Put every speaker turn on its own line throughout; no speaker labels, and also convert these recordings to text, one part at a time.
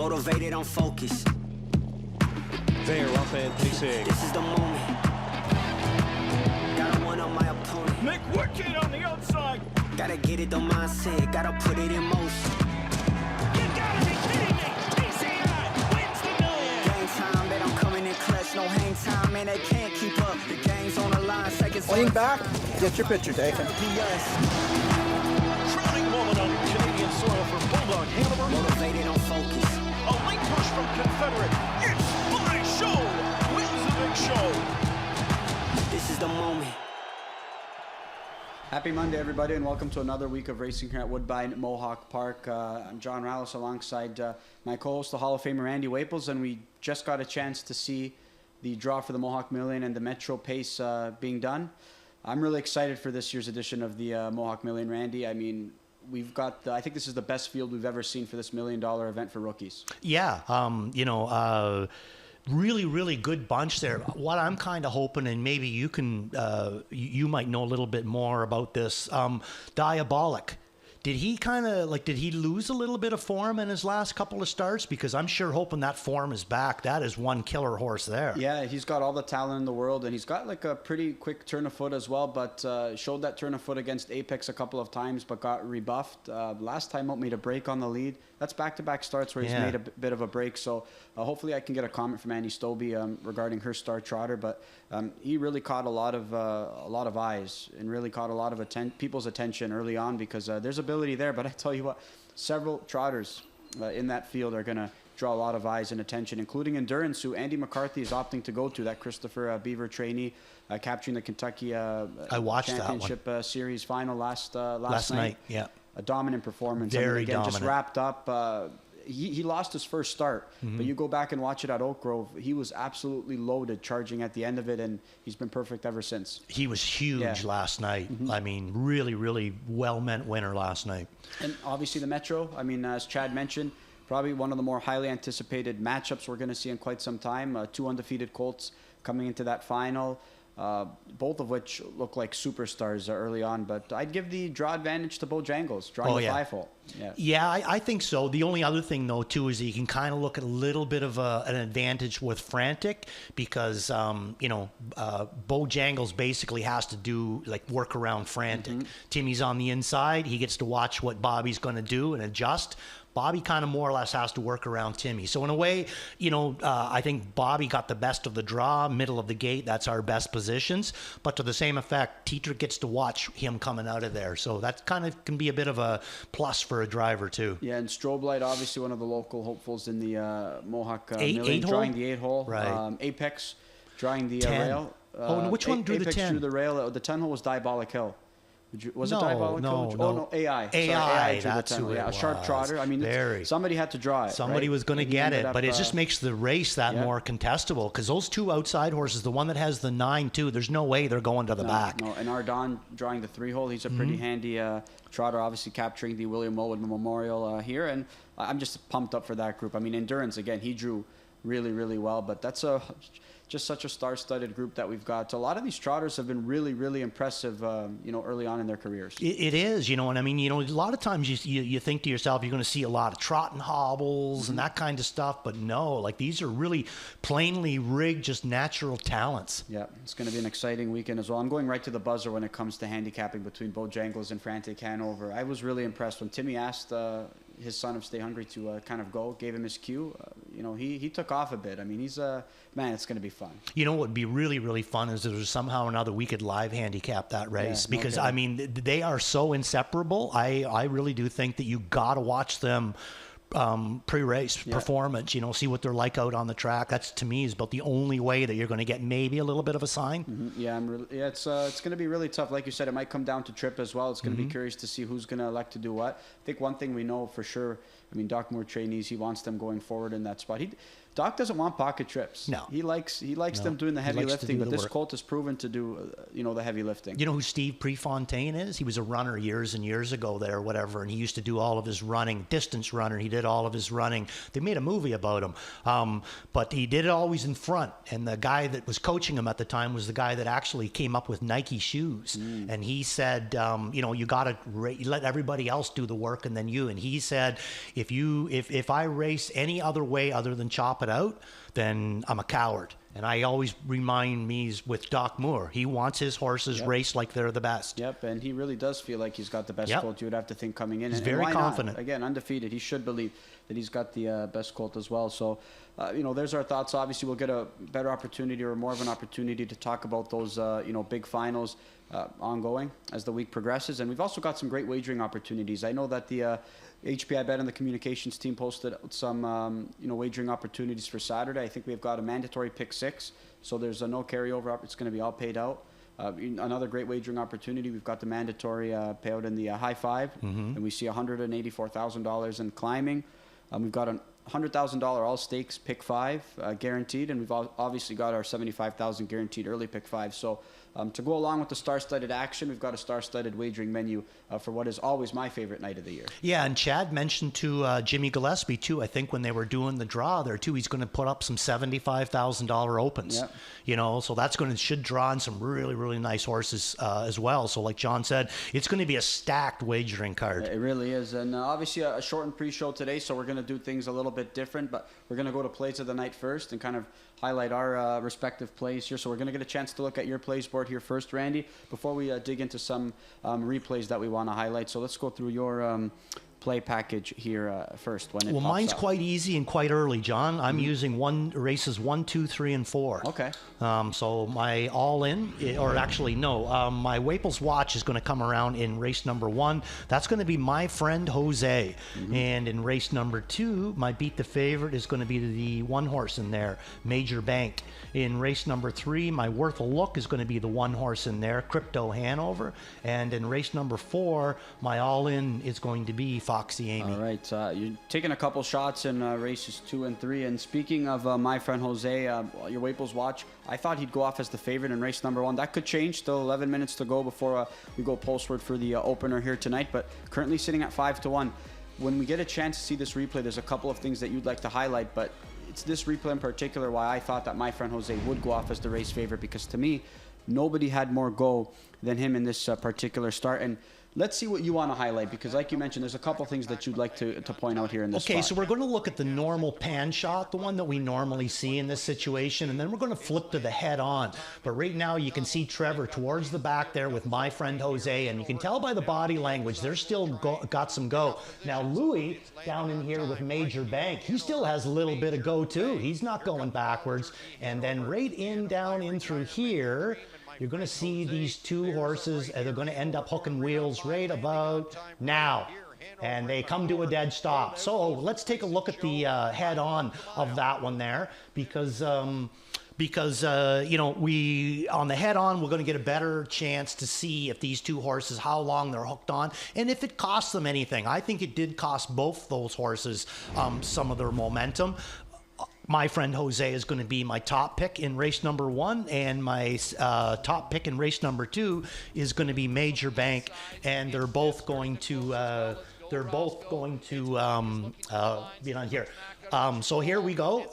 Motivated, I'm focused.
They're up and pacing.
This is the moment. Gotta one up my opponent.
McWicked on the outside.
Gotta get it, the mindset. Gotta put it in motion.
You gotta be kidding me. TCI wins the million.
Game time, bet I'm coming in clutch. No hang time, man, they can't keep up. The game's on the line, seconds.
Lean back, get your picture taken.
Crowning moment on Canadian soil for Bulldog Hanover.
Motivated, I'm focused.
A late push from Confederate. It's my show. Wins the big show.
This is the moment.
Happy Monday, everybody, and welcome to another week of racing here at Woodbine Mohawk Park. I'm John Rallis alongside my co-host, the Hall of Famer Randy Waples, and we just got a chance to see the draw for the Mohawk Million and the Metro Pace being done. I'm really excited for this year's edition of the Mohawk Million, Randy. I mean, we've got, I think this is the best field we've ever seen for this $1 million event for rookies.
Yeah, really good bunch there. What I'm kind of hoping, and maybe you can, you might know a little bit more about this, Diabolic. Did he did he lose a little bit of form in his last couple of starts? Because I'm sure hoping that form is back. That is one killer horse there.
Yeah, he's got all the talent in the world, and he's got like a pretty quick turn of foot as well, but showed that turn of foot against Apex a couple of times, but got rebuffed. Last time out made a break on the lead. That's back-to-back starts where he's made a bit of a break, so hopefully I can get a comment from Annie Stobie regarding her star trotter, but he really caught a lot of eyes and really caught a lot of people's attention early on because there's ability there, but I tell you what, several trotters in that field are going to draw a lot of eyes and attention, including Endurance, who Andy McCarthy is opting to go to, that Christopher Beaver trainee, capturing the Kentucky
I watched
Championship Series final last
night. Yeah.
A dominant performance.
Very
again,
dominant.
Just wrapped up. He lost his first start, but you go back and watch it at Oak Grove, he was absolutely loaded charging at the end of it, and he's been perfect ever since.
He was huge last night. I mean, really well-meant winner last night.
And obviously the Metro, I mean, as Chad mentioned, probably one of the more highly anticipated matchups we're going to see in quite some time. Two undefeated colts coming into that final. Both of which look like superstars early on, but I'd give the draw advantage to Bojangles, drawing the 5-hole.
Yeah, I think so. The only other thing, though, too, is that you can kind of look at a little bit of an advantage with Frantic because, Bojangles basically has to do, like, work around Frantic. Timmy's on the inside. He gets to watch what Bobby's going to do and adjust. Bobby kind of more or less has to work around Timmy. So in a way, I think Bobby got the best of the draw, middle of the gate. That's our best positions. But to the same effect, Teeter gets to watch him coming out of there. So that kind of can be a bit of a plus for a driver too.
Yeah, and Strobe Light, obviously one of the local hopefuls in the Mohawk Million,
eight
drawing the 8-hole.
Right.
Apex, drawing the
10.
rail.
And which one drew the 10?
Apex drew the rail. The 10-hole was Diabolic Hill. Was it Diabolic Hill?
No.
Oh, no, AI.
AI,
Sorry,
that's who it
a
was.
sharp trotter. I mean, somebody had to draw it.
Somebody was going to get it, but it just makes the race that more contestable because those two outside horses, the one that has the 9 too, there's no way they're going to the back.
No, and Ardon drawing the 3-hole, he's a pretty handy trotter, obviously capturing the William Wood Memorial here, and I'm just pumped up for that group. I mean, Endurance, again, he drew really well, but that's just such a star-studded group that we've got. A lot of these trotters have been really impressive, early on in their careers.
It is, and I mean, a lot of times you think to yourself, you're going to see a lot of trot and hobbles and that kind of stuff, but no, like these are really plainly rigged, just natural talents.
Yeah, it's going to be an exciting weekend as well. I'm going right to the buzzer when it comes to handicapping between Bojangles and Frantic Hanover. I was really impressed when Timmy asked his son of Stay Hungry to kind of go, gave him his cue. He took off a bit. I mean, he's man, it's going to be fun.
What would be really fun is if there's somehow or another we could live handicap that race because I mean they are so inseparable. I really do think that you got to watch them pre-race performance, see what they're like out on the track. That's to me is about the only way that you're going to get maybe a little bit of a sign.
It's going to be really tough. Like you said, it might come down to trip as well. It's going to be curious to see who's going to elect to do what. I think one thing we know for sure, I mean, Doc Moore trainees, he wants them going forward in that spot. Doc doesn't want pocket trips.
No.
He likes them doing the heavy lifting, but this colt is proven to do, the heavy lifting.
You know who Steve Prefontaine is? He was a runner years and years ago there, whatever, and he used to do all of his running, distance runner. He did all of his running. They made a movie about him, but he did it always in front, and the guy that was coaching him at the time was the guy that actually came up with Nike shoes, and he said, you got to let everybody else do the work and then you, and he said, if I race any other way other than chop it out, then I'm a coward. And I always remind me with Doc Moore, he wants his horses raced like they're the best.
Yep, and he really does feel like he's got the best colt. You would have to think coming in.
He's
and
very
why
confident.
Not? Again, undefeated. He should believe that he's got the best colt as well. So, there's our thoughts. Obviously, we'll get a better opportunity or more of an opportunity to talk about those, big finals ongoing as the week progresses. And we've also got some great wagering opportunities. I know that the HPI Bet and the communications team posted some, wagering opportunities for Saturday. I think we've got a mandatory pick 6, so there's no carryover. It's going to be all paid out. Another great wagering opportunity. We've got the mandatory payout in the high 5, and we see $184,000 in climbing. We've got a $100,000 all stakes pick 5 guaranteed, and we've obviously got our $75,000 guaranteed early pick 5. So to go along with the star-studded action, we've got a star-studded wagering menu for what is always my favorite night of the year.
Yeah, and Chad mentioned to Jimmy Gillespie too. I think when they were doing the draw there too, he's going to put up some $75,000 opens.
Yep.
So that's should draw in some really, really nice horses as well. So like John said, it's going to be a stacked wagering card.
It really is, and obviously a shortened pre-show today, so we're going to do things a little bit different, but we're going to go to plays of the night first and kind of highlight our respective plays here. So we're going to get a chance to look at your plays board here first, Randy, before we dig into some replays that we want to highlight. So let's go through your play package here first.
Well, mine's quite easy and quite early, John. I'm using races 1, 2, 3, and 4.
Okay.
So my all-in, or actually no, my Waples watch is going to come around in race number 1. That's going to be My Friend Jose. And in race number 2, my beat the favorite is going to be the one horse in there, Major Bank. In race number 3, my Worth a Look is going to be the one horse in there, Crypto Hanover. And in race number 4, my all-in is going to be Foxy Amy.
All right. You're taking a couple shots in races 2 and 3. And speaking of My Friend Jose, your Waples watch, I thought he'd go off as the favorite in race number 1. That could change. Still 11 minutes to go before we go postward for the opener here tonight. But currently sitting at 5-1. When we get a chance to see this replay, there's a couple of things that you'd like to highlight. But it's this replay in particular why I thought that My Friend Jose would go off as the race favorite. Because to me, nobody had more go than him in this particular start. And let's see what you want to highlight, because like you mentioned, there's a couple things that you'd like to point out here in this spot.
So we're going to look at the normal pan shot, the one that we normally see in this situation, and then we're going to flip to the head on. But right now you can see Trevor towards the back there with My Friend Jose, and you can tell by the body language, they're still got some go. Now Louis down in here with Major Bank, he still has a little bit of go too. He's not going backwards. And then right down in through here, you're going to see these two horses, they're going to end up hooking wheels right about now. And they come to a dead stop. So let's take a look at the head-on of that one there, because we on the head-on, we're going to get a better chance to see if these two horses, how long they're hooked on, and if it costs them anything. I think it did cost both those horses some of their momentum. My Friend Jose is going to be my top pick in race number 1, and my top pick in race number 2 is going to be Major Bank, and they're both going to be on here. So here we go.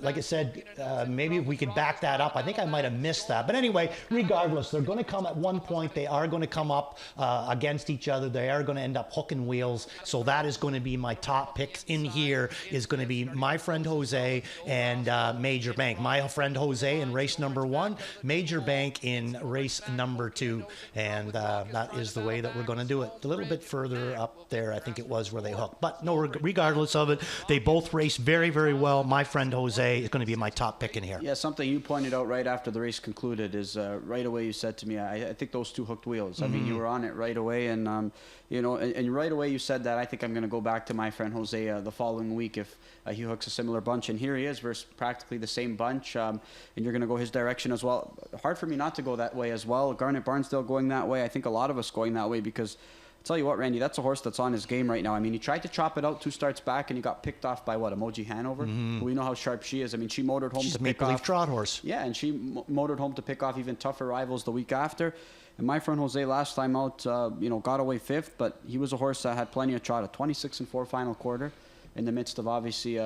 Like I said, maybe if we could back that up. I think I might have missed that. But anyway, regardless, they're going to come at one point. They are going to come up against each other. They are going to end up hooking wheels. So that is going to be my top picks in here is going to be My Friend Jose and Major Bank. My Friend Jose in race number 1, Major Bank in race number 2. And that is the way that we're going to do it. A little bit further up there, I think it was where they hooked. But no, regardless of it, they both race very, very well. My Friend Jose is going to be my top pick in here.
Yeah, something you pointed out right after the race concluded is right away you said to me, I think those two hooked wheels. I mean, you were on it right away, and and right away you said that I think I'm going to go back to My Friend Jose the following week if he hooks a similar bunch, and here he is versus practically the same bunch, and you're going to go his direction as well. Hard for me not to go that way as well. Garnet Barnsdale going that way. I think a lot of us going that way because tell you what, Randy, that's a horse that's on his game right now. I mean, he tried to chop it out 2 starts back, and he got picked off by Emoji Hanover. We know how sharp she is. I mean, she motored home to pick off.
Maple Leaf Trot horse.
Yeah, and she motored home to pick off even tougher rivals the week after. And My Friend Jose last time out, got away 5th, but he was a horse that had plenty of trot. A 26-4 final quarter, in the midst of obviously,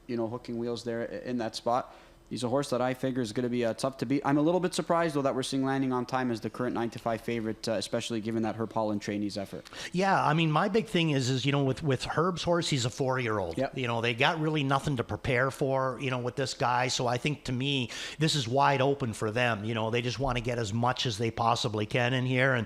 hooking wheels there in that spot. He's a horse that I figure is going to be tough to beat. I'm a little bit surprised, though, that we're seeing Landing on Time as the current 9-5 favorite, especially given that Herb Holland trainee's effort.
Yeah, I mean, my big thing is with Herb's horse, he's a 4-year-old.
Yep.
They got really nothing to prepare for, with this guy. So I think, to me, this is wide open for them. They just want to get as much as they possibly can in here. And,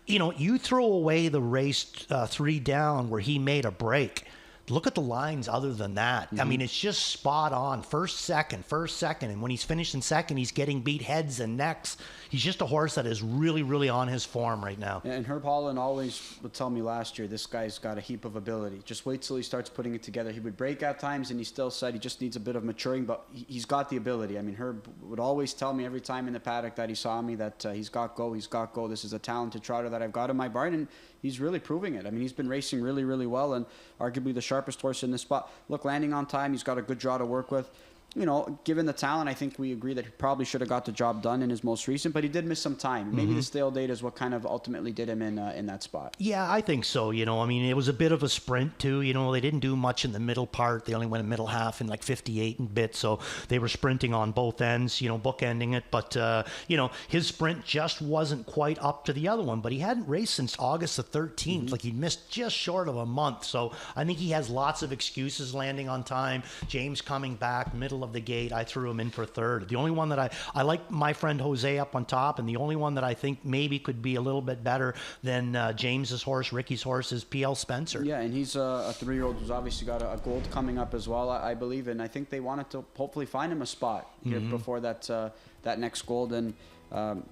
you throw away the race 3 down where he made a break. Look at the lines other than that. I mean, it's just spot on. First, second. And when he's finishing second, he's getting beat heads and necks. He's just a horse that is really, really on his form right now.
And Herb Holland always would tell me last year, this guy's got a heap of ability. Just wait till he starts putting it together. He would break at times, and he still said he just needs a bit of maturing, but he's got the ability. I mean, Herb would always tell me every time in the paddock that he saw me that he's got go. This is a talented trotter that I've got in my barn, and he's really proving it. I mean, he's been racing really, really well, and arguably the sharpest horse in this spot. Look, Landing on Time, he's got a good draw to work with. Given the talent, I think we agree that he probably should have got the job done in his most recent, but he did miss some time. Maybe the stale date is what kind of ultimately did him in that spot.
Yeah, I think so. I mean, it was a bit of a sprint too. They didn't do much in the middle part. They only went a middle half in like 58 and bit, so they were sprinting on both ends, bookending it. But his sprint just wasn't quite up to the other one. But he hadn't raced since August the 13th. Like, he missed just short of a month. So I think he has lots of excuses. Landing on Time, James coming back, middle of the gate, I threw him in for third. The only one that I like my friend Jose up on top, and the only one that I think maybe could be a little bit better than James's horse, Ricky's horse, is PL Spencer.
Yeah, and he's a 3-year-old who's obviously got a gold coming up as well, I believe, and I think they wanted to hopefully find him a spot here before that next gold, and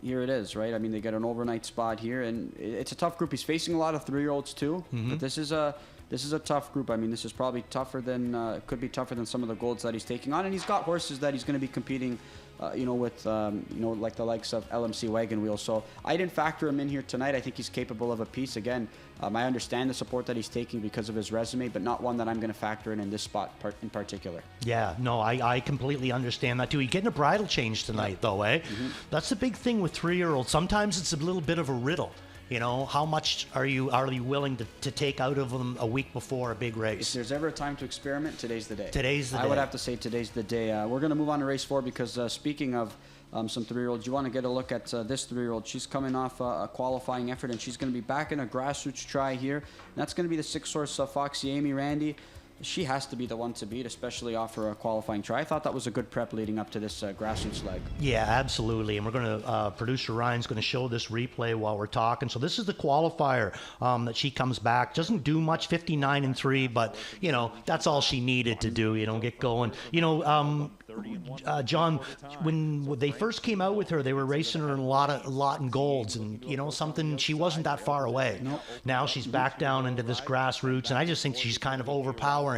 here it is, right? I mean, they get an overnight spot here, and it's a tough group. He's facing a lot of 3-year-olds too, but this is a tough group. I mean, this is probably tougher than could be tougher than some of the golds that he's taking on, and he's got horses that he's going to be competing, with like the likes of LMC Wagon Wheel. So I didn't factor him in here tonight. I think he's capable of a piece. Again, I understand the support that he's taking because of his resume, but not one that I'm going to factor in this spot in particular.
Yeah, no, I completely understand that too. He's getting a bridle change tonight, though, eh? That's the big thing with 3-year-olds. Sometimes it's a little bit of a riddle. How much are you willing to take out of them a week before a big race?
If there's ever a time to experiment, today's the day.
Today's the day.
I would have to say today's the day. We're going to move on to race 4 because speaking of some 3-year-olds, you want to get a look at this 3-year-old. She's coming off a qualifying effort, and she's going to be back in a grassroots try here. And that's going to be the 6-horse Foxy Amy Randy. She has to be the one to beat, especially off her qualifying try. I thought that was a good prep leading up to this grassroots leg.
Yeah, absolutely. And we're going to, producer Ryan's going to show this replay while we're talking. So this is the qualifier that she comes back. Doesn't do much, 59-3, but, that's all she needed to do, get going. John, when they first came out with her, they were racing her in a lot in golds, and something, she wasn't that far away.
Nope.
Now she's back down into this grassroots, and I just think she's kind of overpowering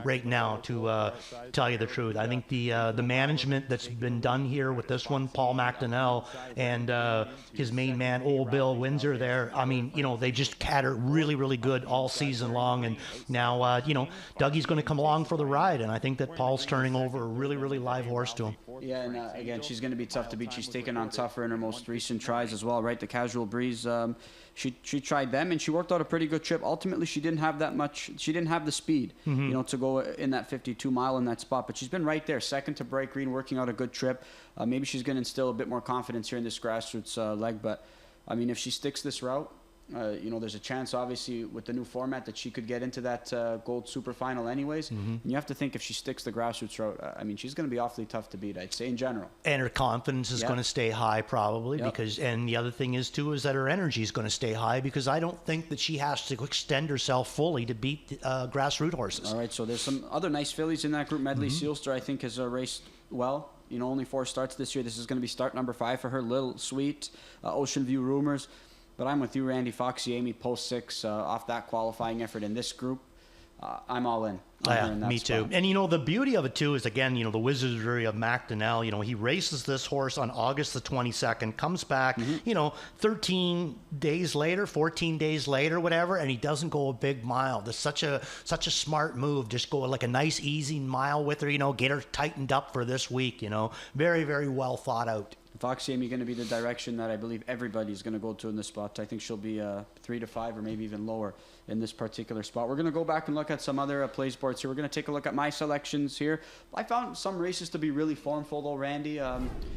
right now, to tell you the truth. I think the management that's been done here with this one, Paul McDonnell and his main man, Old Bill Windsor there, I mean, they just had her really, really good all season long, and now, Dougie's going to come along for the ride, and I think that Paul's turning over a really, really live horse to him.
Yeah, and again, she's going to be tough to beat. She's taken on tougher in her most recent tries as well, right? The Casual Breeze, she tried them, and she worked out a pretty good trip. Ultimately, she didn't have that much. She didn't have the speed, to go in that 52 mile in that spot. But she's been right there, second to Bright Green, working out a good trip. Maybe she's going to instill a bit more confidence here in this grassroots leg. But I mean, if she sticks this route, there's a chance, obviously, with the new format that she could get into that Gold Super Final anyways. And you have to think if she sticks the grassroots route, I mean, she's going to be awfully tough to beat, I'd say, in general.
And her confidence is going to stay high probably because, and the other thing is that her energy is going to stay high because I don't think that she has to extend herself fully to beat grassroots horses.
All right, so there's some other nice fillies in that group. Medley Sealster, I think, has raced well. Only 4 starts this year. This is going to be start number 5 for her. Little Sweet, Ocean View Rumors. But I'm with you, Randy. Foxy Amy, post 6 off that qualifying effort in this group. I'm all in.
Me too. And the beauty of it too is, again, the wizardry of McDonnell. He races this horse on August the 22nd, comes back, 13 days later, 14 days later, whatever, and he doesn't go a big mile. That's such a smart move. Just go like a nice easy mile with her, get her tightened up for this week. Very, very well thought out.
Foxy Amy going to be the direction that I believe everybody's going to go to in this spot. I think she'll be 3 to 5 or maybe even lower in this particular spot. We're going to go back and look at some other plays board reports here. We're going to take a look at my selections here. I found some races to be really formful, though, Randy,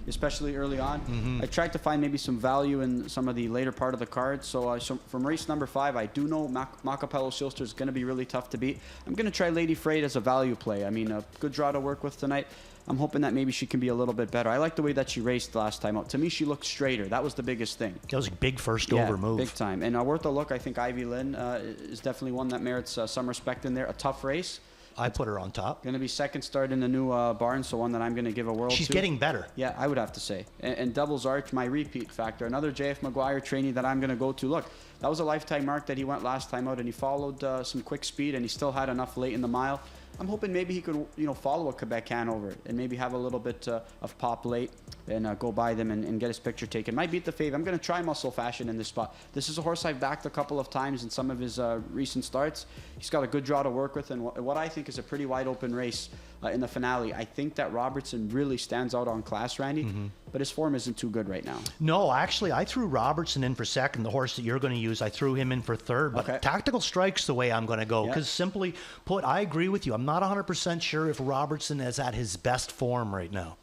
especially early on. I tried to find maybe some value in some of the later part of the card. So, from race number 5, I do know Macapello Silster is going to be really tough to beat. I'm going to try Lady Freight as a value play. I mean, a good draw to work with tonight. I'm hoping that maybe she can be a little bit better. I like the way that she raced last time out. To me, she looked straighter. That was the biggest thing.
That was a big first over move.
Big time. And worth a look. I think Ivy Lynn is definitely one that merits some respect in there. A tough race.
I put her on top.
Going to be second start in the new barn, so one that I'm going to give a whirl to.
She's getting better.
Yeah, I would have to say. And Devil's Arch, my repeat factor. Another JF Maguire trainee that I'm going to go to. Look, that was a lifetime mark that he went last time out, and he followed some quick speed, and he still had enough late in the mile. I'm hoping maybe he could, follow a Quebec Hanover and maybe have a little bit of pop late and go by them and get his picture taken. Might beat the fave. I'm going to try Muscle Fashion in this spot. This is a horse I've backed a couple of times in some of his recent starts. He's got a good draw to work with and what I think is a pretty wide open race in the finale. I think that Robertson really stands out on class, Randy, but his form isn't too good right now.
No, actually, I threw Robertson in for second. The horse that you're going to use, I threw him in for third. But Tactical Strike's the way I'm going to go because simply put, I agree with you. I'm not 100% sure if Robertson is at his best form right now.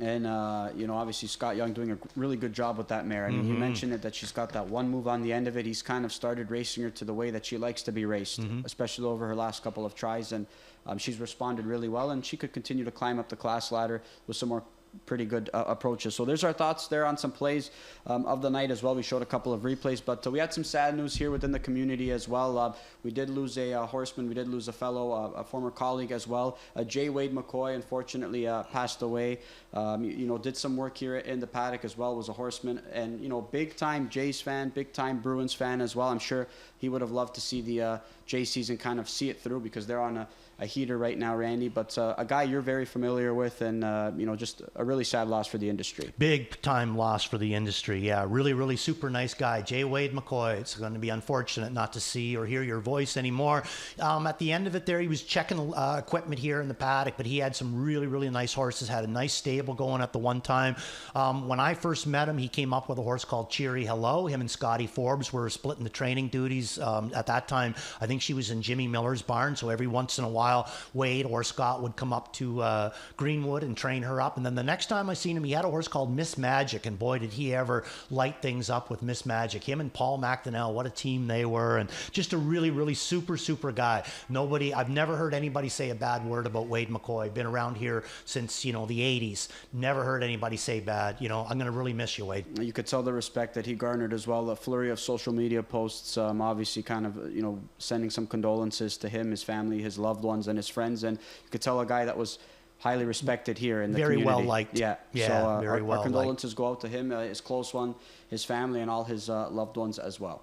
And, obviously Scott Young doing a really good job with that mare. I mean, you mentioned it, that she's got that one move on the end of it. He's kind of started racing her to the way that she likes to be raced, especially over her last couple of tries. And she's responded really well, and she could continue to climb up the class ladder with some more pretty good approaches. So there's our thoughts there on some plays of the night as well. We showed a couple of replays, but we had some sad news here within the community as well. We did lose a horseman. We did lose a fellow, a former colleague as well. J. Wade McCoy, unfortunately, passed away. Did some work here in the paddock as well, was a horseman. And, big time Jays fan, big time Bruins fan as well. I'm sure he would have loved to see the Jay season kind of see it through because they're on a heater right now, Randy, but a guy you're very familiar with and, just a really sad loss for the industry.
Big time loss for the industry. Yeah, really, really super nice guy. J. Wade McCoy. It's going to be unfortunate not to see or hear your voice anymore. At the end of it there, he was checking equipment here in the paddock, but he had some really, really nice horses, had a nice stable going at the one time. When I first met him, he came up with a horse called Cheery Hello. Him and Scotty Forbes were splitting the training duties. At that time, I think she was in Jimmy Miller's barn, so every once in a while, Wade or Scott would come up to Greenwood and train her up. And then the next time I seen him, he had a horse called Miss Magic, and boy, did he ever light things up with Miss Magic. Him and Paul McDonnell, what a team they were, and just a really, really super, super guy. I've never heard anybody say a bad word about Wade McCoy. Been around here since, the 80s. Never heard anybody say bad. I'm going to really miss you, Wade.
You could tell the respect that he garnered as well. A flurry of social media posts, obviously kind of, sending some condolences to him, his family, his loved ones, and his friends. And you could tell a guy that was highly respected here in the
very
community.
Well liked.
Yeah.
So
very well. Our condolences go out to him, his close one, his family, and all his loved ones as well.